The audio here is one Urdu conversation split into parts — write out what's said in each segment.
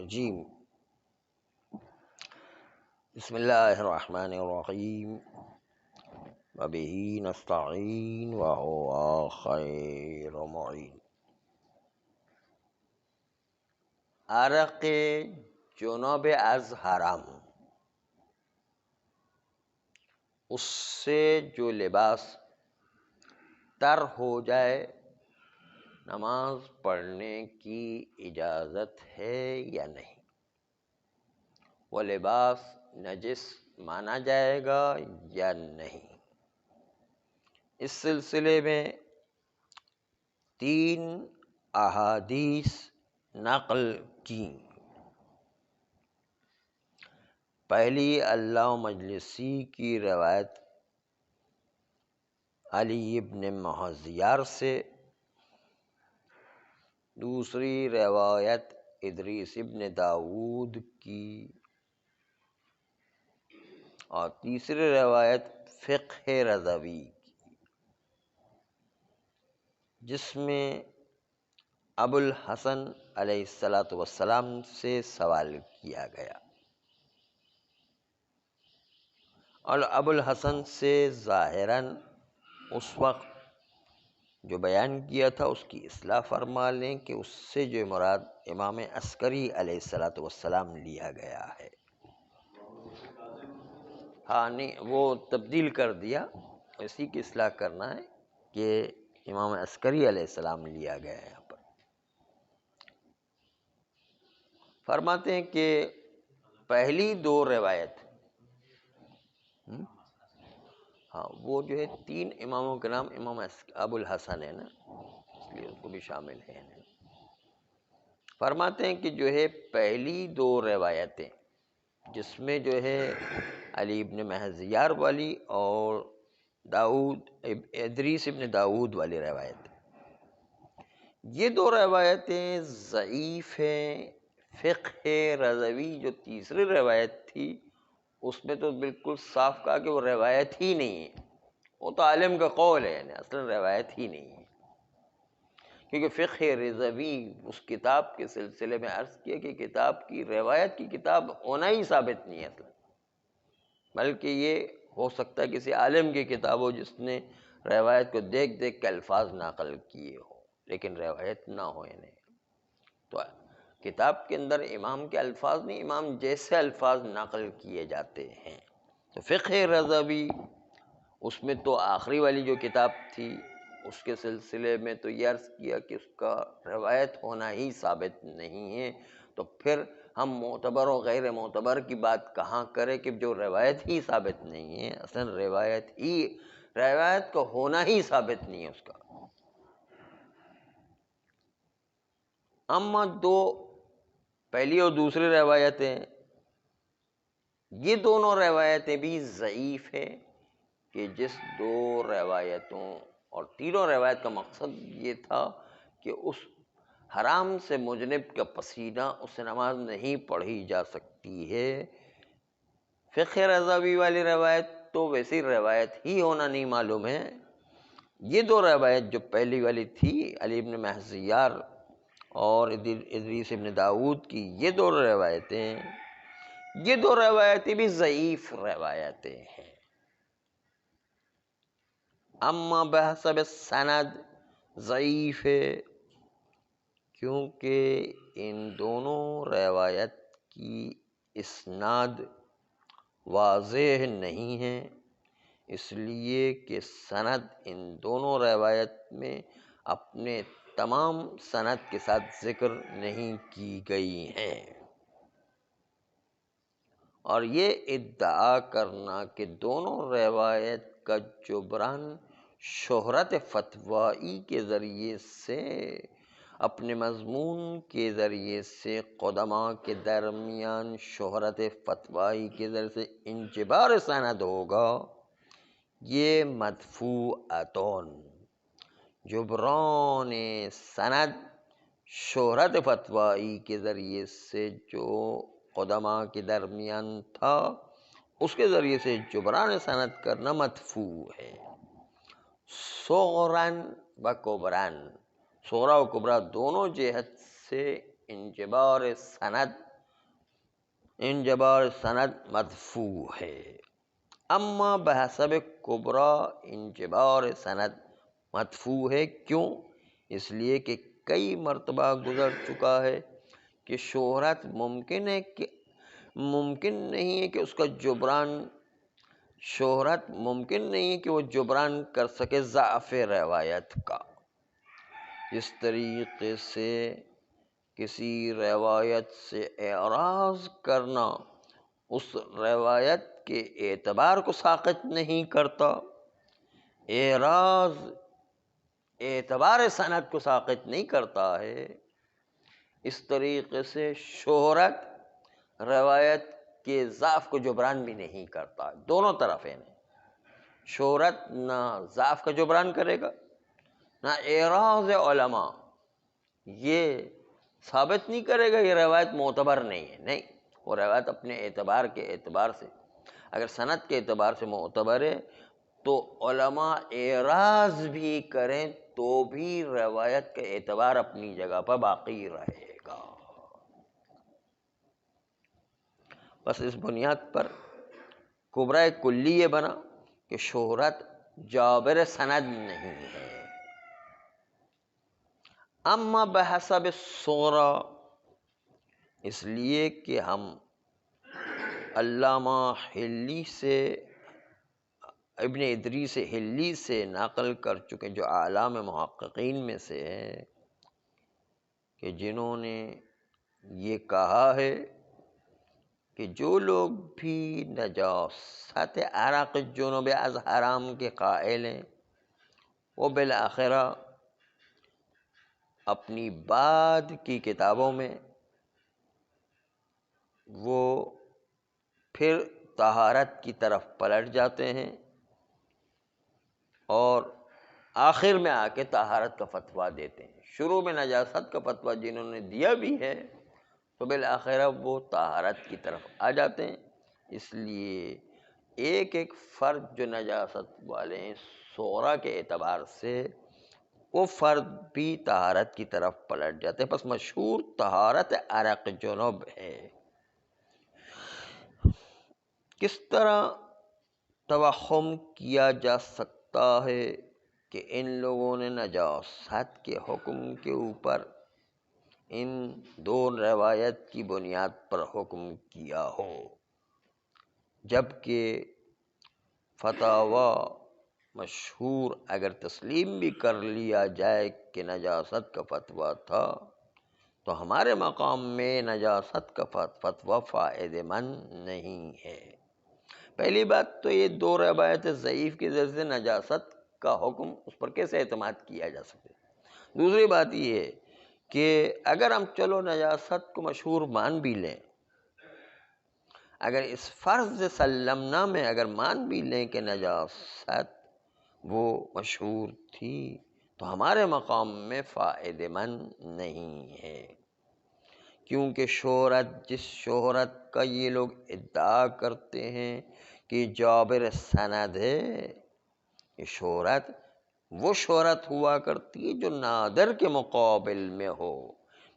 الرجیم بسم اللہ الرحمن الرحیم وبہ نستعین وہو خیر معین۔ عرق جناب از حرام، اس سے جو لباس تر ہو جائے نماز پڑھنے کی اجازت ہے یا نہیں؟ وہ لباس نجس مانا جائے گا یا نہیں؟ اس سلسلے میں 3 احادیث نقل کی۔ پہلی علامہ مجلسی کی روایت علی ابن مہذیار سے، دوسری روایت ادریس ابن داود کی، اور تیسری روایت فقہ رضوی کی، جس میں ابو الحسن علیہ السلام سے سوال کیا گیا، اور ابو الحسن سے ظاہراً اس وقت جو بیان کیا تھا اس کی اصلاح فرما لیں کہ اس سے جو مراد امام عسکری علیہ السلام لیا گیا ہے۔ ہاں نہیں، وہ تبدیل کر دیا، اسی کی اصلاح کرنا ہے کہ امام عسکری علیہ السلام لیا گیا ہے۔ یہاں پر فرماتے ہیں کہ پہلی 2 روایت، ہاں وہ جو ہے 3 اماموں کے نام امام ابو الحسن ہے نا، اس لیے اس کو بھی شامل ہے۔ فرماتے ہیں کہ جو ہے پہلی 2 روایتیں، جس میں جو ہے علی ابن مہذیار والی اور ادریس ابن داود والی روایت، یہ 2 روایتیں ضعیف ہیں۔ فقہ رضوی جو تیسری روایت تھی، اس میں تو بالکل صاف کہا کہ وہ روایت ہی نہیں ہے، وہ تو عالم کا قول ہے، یعنی اصلا روایت ہی نہیں ہے، کیونکہ فقہ رضوی اس کتاب کے سلسلے میں عرض کیا کہ کتاب کی روایت کی کتاب ہونا ہی ثابت نہیں ہے اصلا، بلکہ یہ ہو سکتا ہے کسی عالم کی کتاب ہو جس نے روایت کو دیکھ دیکھ کے الفاظ نقل کیے ہو، لیکن روایت نہ ہو۔ یعنی تو کتاب کے اندر امام کے الفاظ نہیں، امام جیسے الفاظ نقل کیے جاتے ہیں۔ تو فقہ رضوی اس میں تو آخری والی جو کتاب تھی اس کے سلسلے میں تو یہ عرض کیا کہ اس کا روایت ہونا ہی ثابت نہیں ہے، تو پھر ہم معتبر و غیر معتبر کی بات کہاں کریں کہ جو روایت ہی ثابت نہیں ہے، اصلا روایت کا ہونا ہی ثابت نہیں ہے اس کا۔ اما 2 پہلی اور دوسری روایتیں، یہ دونوں روایتیں بھی ضعیف ہیں، کہ جس 2 روایتوں اور تینوں روایت کا مقصد یہ تھا کہ اس حرام سے مجنب کا پسینہ اس سے نماز نہیں پڑھی جا سکتی ہے۔ فقہ رضوی والی روایت تو ویسی روایت ہی ہونا نہیں معلوم ہے۔ یہ 2 روایت جو پہلی والی تھی علی ابن مہذیار اور ادریس ابن داود کی، یہ 2 روایتیں بھی ضعیف روایتیں ہیں۔ اما بحسب سند ضعیف ہے، کیونکہ ان دونوں روایت کی اسناد واضح نہیں ہے، اس لیے کہ سند ان دونوں روایت میں اپنے تمام سند کے ساتھ ذکر نہیں کی گئی ہیں، اور یہ ادعا کرنا کہ دونوں روایت کا جبران شہرت فتوائی کے ذریعے سے، اپنے مضمون کے ذریعے سے قدماء کے درمیان شہرت فتوائی کے ذریعے سے انجبار سند ہوگا، یہ مدفوعۃن، جبران سند شہرت فتوائی کے ذریعے سے جو قدماء کے درمیان تھا اس کے ذریعے سے جبران سند کرنا مدفوع ہے۔ صغراً و کبراً، صغرا و کبرا دونوں جہت سے انجبار سند انجبار سند مدفوع ہے، اما بحسب کبرا انجبار سند مدفوع ہے۔ کیوں؟ اس لیے کہ کئی مرتبہ گزر چکا ہے کہ شہرت ممکن نہیں ہے کہ اس کا جبران، شہرت ممکن نہیں ہے کہ وہ جبران کر سکے ضعف روایت کا۔ اس طریقے سے کسی روایت سے اعراض کرنا اس روایت کے اعتبار کو ساقط نہیں کرتا، اعراض اعتبار سند کو ساقط نہیں کرتا ہے۔ اس طریقے سے شہرت روایت کے ضعف کو جبران بھی نہیں کرتا، دونوں طرف ہیں۔ شہرت نہ ضعف کا جبران کرے گا، نہ اعراض علماء یہ ثابت نہیں کرے گا یہ روایت معتبر نہیں ہے۔ نہیں، وہ روایت اپنے اعتبار کے اعتبار سے، اگر سند کے اعتبار سے معتبر ہے تو علماء اعراض بھی کریں تو بھی روایت کا اعتبار اپنی جگہ پر باقی رہے گا۔ بس اس بنیاد پر کبرائے کلی یہ بنا کہ شہرت جابر سند نہیں ہے۔ اما بحسب الصغرا، اس لیے کہ ہم علامہ حلی سے، ابن ادریس حلی سے نقل کر چکے، جو اعلام محققین میں سے ہیں، کہ جنہوں نے یہ کہا ہے کہ جو لوگ بھی نجاست عرق جنوب از حرام کے قائل ہیں، وہ بالآخرہ اپنی بعد کی کتابوں میں وہ پھر طہارت کی طرف پلٹ جاتے ہیں اور آخر میں آ کے طہارت کا فتویٰ دیتے ہیں۔ شروع میں نجاست کا فتویٰ جنہوں نے دیا بھی ہے تو بالآخرہ وہ طہارت کی طرف آ جاتے ہیں۔ اس لیے ایک ایک فرد جو نجاست والے ہیں صغرا کے اعتبار سے، وہ فرد بھی طہارت کی طرف پلٹ جاتے ہیں۔ پس مشہور طہارت عرق جنوب ہے۔ کس طرح توہم کیا جا سکتا ہے کہ ان لوگوں نے نجاست کے حکم کے اوپر ان دو روایت کی بنیاد پر حکم کیا ہو، جبکہ فتاوی مشہور اگر تسلیم بھی کر لیا جائے کہ نجاست کا فتویٰ تھا تو ہمارے مقام میں نجاست کا فتویٰ فائدہ مند نہیں ہے۔ پہلی بات تو یہ دو روایت ضعیف کے ذریعے سے نجاست کا حکم اس پر کیسے اعتماد کیا جا سکے۔ دوسری بات یہ ہے کہ اگر ہم چلو نجاست کو مشہور مان بھی لیں، اگر اس فرض سلمنا میں اگر مان بھی لیں کہ نجاست وہ مشہور تھی تو ہمارے مقام میں فائدہ مند نہیں ہے، کیونکہ شہرت، جس شہرت کا یہ لوگ ادعا کرتے ہیں کہ جابر سند ہے، یہ شہرت وہ شہرت ہوا کرتی ہے جو نادر کے مقابل میں ہو،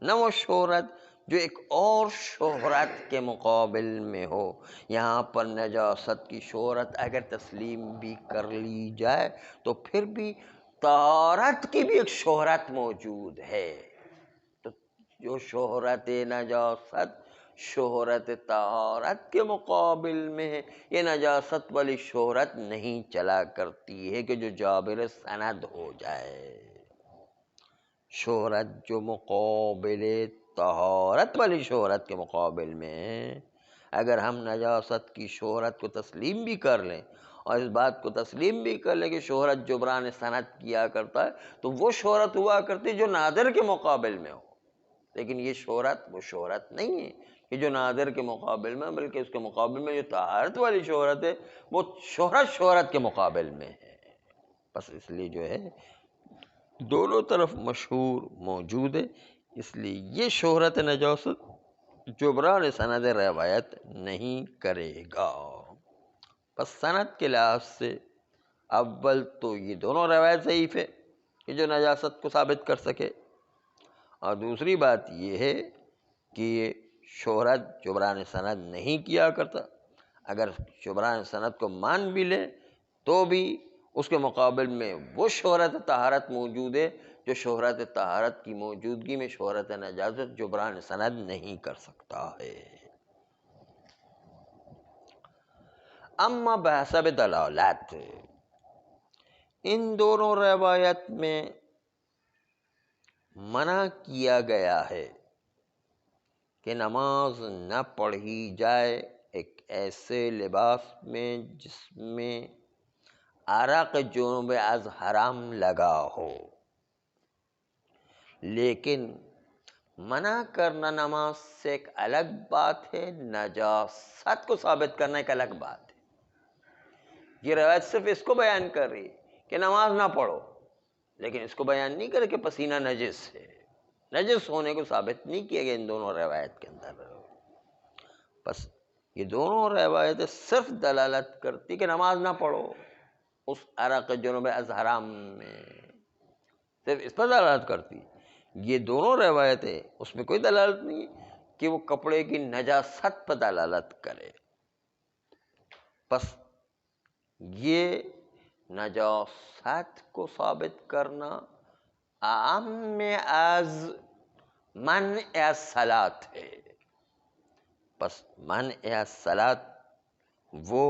نہ وہ شہرت جو ایک اور شہرت کے مقابل میں ہو۔ یہاں پر نجاست کی شہرت اگر تسلیم بھی کر لی جائے تو پھر بھی طہارت کی بھی ایک شہرت موجود ہے، تو جو شہرت نجاست شہرت طہارت کے مقابل میں ہے، یہ نجاست والی شہرت نہیں چلا کرتی ہے کہ جو جابر سند ہو جائے۔ شہرت جو مقابل طہارت والی شہرت کے مقابل میں ہے، اگر ہم نجاست کی شہرت کو تسلیم بھی کر لیں اور اس بات کو تسلیم بھی کر لیں کہ شہرت جبران سند کیا کرتا ہے، تو وہ شہرت ہوا کرتی جو نادر کے مقابل میں ہو، لیکن یہ شہرت وہ شہرت نہیں ہے کہ جو نادر کے مقابل میں، بلکہ اس کے مقابل میں جو طہارت والی شہرت ہے وہ شہرت کے مقابل میں ہے۔ بس اس لیے جو ہے دونوں طرف مشہور موجود ہے، اس لیے یہ شہرت نجاست جبران سند روایت نہیں کرے گا۔ بس سند کے لحاظ سے اول تو یہ دونوں روایت ضعیف ہے کہ جو نجاست کو ثابت کر سکے، اور دوسری بات یہ ہے کہ یہ شہرت جبران سند نہیں کیا کرتا. اگر جبران سند کو مان بھی لے تو بھی اس کے مقابل میں وہ شہرت طہارت موجود ہے جو شہرت طہارت کی موجودگی میں شہرت نجاست جبران سند نہیں کر سکتا ہے. اما بحسب دلالت، ان دونوں روایت میں منع کیا گیا ہے کہ نماز نہ پڑھی جائے ایک ایسے لباس میں جس میں عرق جنوب از حرام لگا ہو، لیکن منع کرنا نماز سے ایک الگ بات ہے، نجاست کو ثابت کرنا ایک الگ بات ہے. یہ روایت صرف اس کو بیان کر رہی ہے کہ نماز نہ پڑھو، لیکن اس کو بیان نہیں کرے کہ پسینہ نجس ہے. نجس ہونے کو ثابت نہیں کیا گیا ان دونوں روایت کے اندر. بس یہ دونوں روایتیں صرف دلالت کرتی کہ نماز نہ پڑھو اس عرق جنوب از حرام میں، صرف اس پر دلالت کرتی. یہ دونوں روایتیں اس میں کوئی دلالت نہیں کہ وہ کپڑے کی نجاست پر دلالت کرے. بس یہ نجاست کو ثابت کرنا اعم از منع الصلاۃ ہے. بس منع الصلاۃ وہ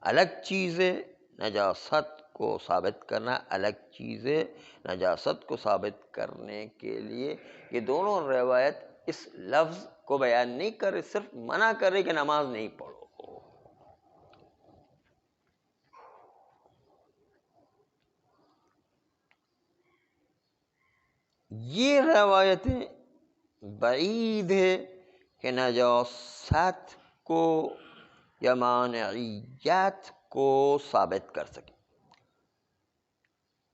الگ چیز ہے، نجاست کو ثابت کرنا الگ چیز ہے. نجاست کو ثابت کرنے کے لیے یہ دونوں روایت اس لفظ کو بیان نہیں کر رہے، صرف منع کر رہے کہ نماز نہیں پڑھو. یہ روایتیں بعید ہے کہ نجاست کو یا مانعیت کو ثابت کر سکے.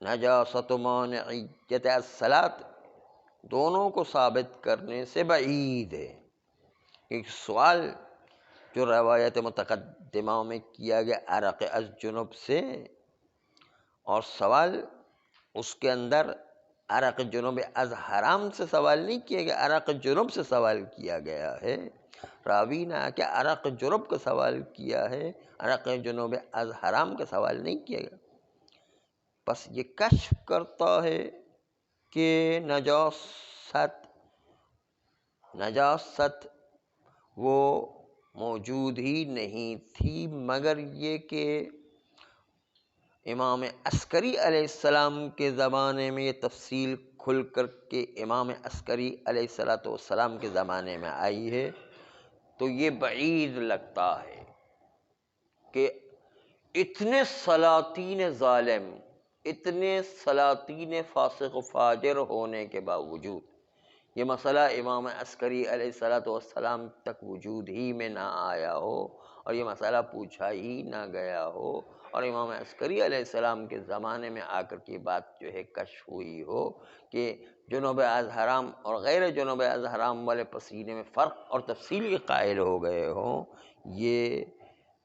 نجاست و مانعیت الصلاۃ دونوں کو ثابت کرنے سے بعید ہے. ایک سوال جو روایت متقدمہ میں کیا گیا عرق از جنب سے، اور سوال اس کے اندر عرق جنوب از حرام سے سوال نہیں کیا گیا، عرق جنوب سے سوال کیا گیا ہے. راوی نے آ کے عرق جنوب کا سوال کیا ہے، عرق جنوب از حرام کا سوال نہیں کیا گیا. بس یہ کشف کرتا ہے کہ نجاست وہ موجود ہی نہیں تھی، مگر یہ کہ امام عسکری علیہ السلام کے زمانے میں یہ تفصیل کھل کر کے امام عسکری علیہ السلام کے زمانے میں آئی ہے. تو یہ بعید لگتا ہے کہ اتنے سلاطین ظالم، اتنے سلاطین فاسق و فاجر ہونے کے باوجود یہ مسئلہ امام عسکری علیہ السلام تک وجود ہی میں نہ آیا ہو، اور یہ مسئلہ پوچھا ہی نہ گیا ہو، اور امام عسکری علیہ السلام کے زمانے میں آ کر کے بات جو ہے کشف ہوئی ہو کہ جنوب از حرام اور غیر جنوب از حرام والے پسینے میں فرق اور تفصیل کے قائل ہو گئے ہوں. یہ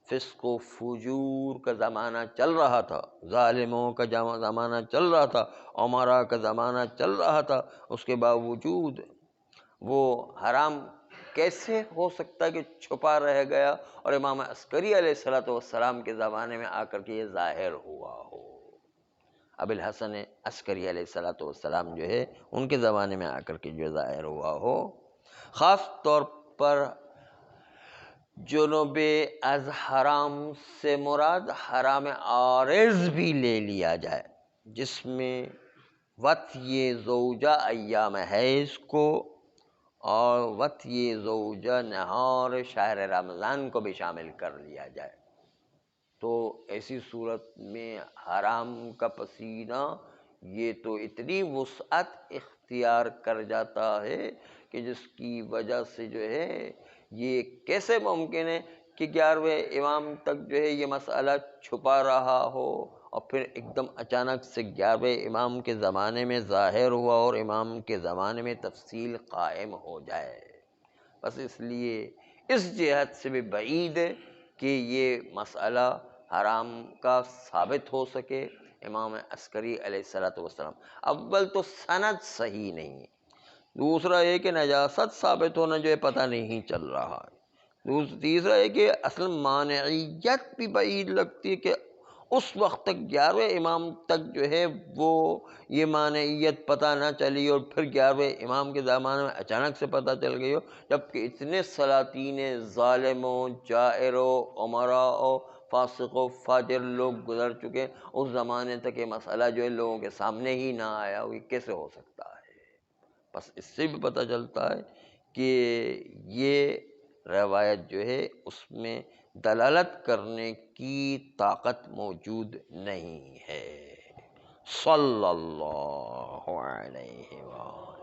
فسق و فجور کا زمانہ چل رہا تھا، ظالموں کا زمانہ چل رہا تھا، عمرا کا زمانہ چل رہا تھا. اس کے باوجود وہ حرام کیسے ہو سکتا کہ چھپا رہ گیا اور امام عسکری علیہ السلام کے زمانے میں آ کر کے یہ ظاہر ہوا ہو. ابو الحسن عسکری علیہ السلام جو ہے ان کے زمانے میں آ کر کے جو ظاہر ہوا ہو. خاص طور پر جنوب از حرام سے مراد حرام عارض بھی لے لیا جائے، جس میں وطی زوجہ ایام حیض کو اور وطی زوجہ نہار شہر رمضان کو بھی شامل کر لیا جائے، تو ایسی صورت میں حرام کا پسینہ یہ تو اتنی وسعت اختیار کر جاتا ہے کہ جس کی وجہ سے جو ہے یہ کیسے ممکن ہے کہ 11ویں امام تک جو ہے یہ مسئلہ چھپا رہا ہو اور پھر ایک دم اچانک سے 11ویں امام کے زمانے میں ظاہر ہوا اور امام کے زمانے میں تفصیل قائم ہو جائے. بس اس لیے اس جہت سے بھی بعید ہے کہ یہ مسئلہ حرام کا ثابت ہو سکے امام عسکری علیہ السلام. اول تو سند صحیح نہیں ہے، دوسرا یہ کہ نجاست ثابت ہونا جو ہے پتہ نہیں چل رہا ہے، تیسرا یہ کہ اصل مانعیت بھی بعید لگتی ہے کہ اس وقت تک 11ویں امام تک جو ہے وہ یہ مانعیت پتہ نہ چلی اور پھر 11ویں امام کے زمانے میں اچانک سے پتہ چل گئی ہو، جبکہ اتنے سلاطین ظالموں، جائروں، امراء، فاسق و فاجر لوگ گزر چکے ہیں، اس زمانے تک یہ مسئلہ جو ہے لوگوں کے سامنے ہی نہ آیا ہو، یہ کیسے ہو سکتا ہے؟ بس اس سے بھی پتہ چلتا ہے کہ یہ روایت جو ہے اس میں دلالت کرنے کی طاقت موجود نہیں ہے۔ صلی اللہ علیہ وآلہ